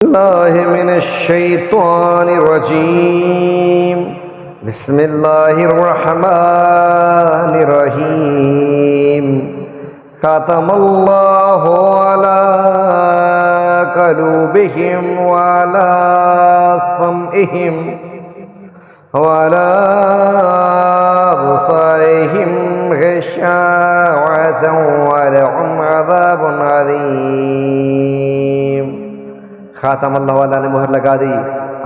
الله من الشيطان الرجيم بسم الله الرحمن الرحيم ختم الله على قلوبهم وعلى سمعهم وعلى أبصارهم غشاوة ولهم عذاب عظيم। खातम अल्लाह वाला ने मुहर लगा दी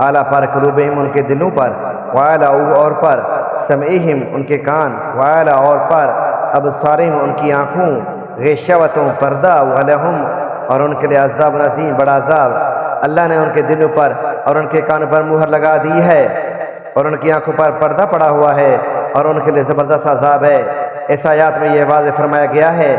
आला पर कलूबिहिम उनके दिलों पर, वाला और पर समईहिम उनके कान, वाला और पर अबसारिहिम उनकी आँखों, ग़िशावतों पर्दा, वलहुम और उनके लिए अज़ाब नज़ीम बड़ा अज़ाब। अल्लाह ने उनके दिलों पर और उनके कानों पर मुहर लगा दी है और उनकी आँखों पर पर्दा पड़ा हुआ है और उनके लिए ज़बरदस्त अज़ाब है। इस आयत में यह वाज़ेह फरमाया गया है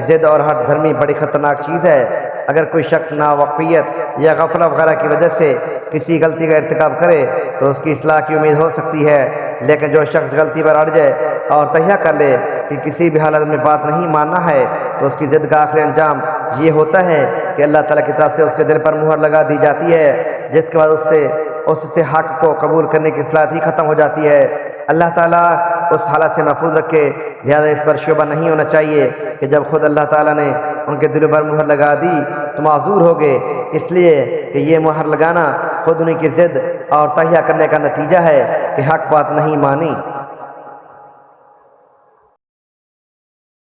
ज़िद और हट धर्मी बड़ी ख़तरनाक चीज़ है। अगर कोई शख्स नावक़फ़ियत या गफला वगैरह की वजह से किसी गलती का इर्तिकाब करे तो उसकी इस्लाह की उम्मीद हो सकती है, लेकिन जो शख्स गलती पर अड़ जाए और तहिया कर ले कि किसी भी हालत में बात नहीं मानना है तो उसकी ज़िद का आखिरी अंजाम ये होता है कि अल्लाह ताला की तरफ से उसके दिल पर मुहर लगा दी जाती है, जिसके बाद उससे हक़ को कबूल करने की सलाहियत ही ख़त्म हो जाती है। अल्लाह ताला उस हालत से महफूज रखे, लिहाजा इस पर शुबा नहीं होना चाहिए कि जब खुद अल्लाह ताला ने उनके दिलों पर मुहर लगा दी तो माजूर हो गए, इसलिए कि ये मुहर लगाना खुद उन्हीं की ज़िद और तहिया करने का नतीजा है कि हक़ बात नहीं मानी।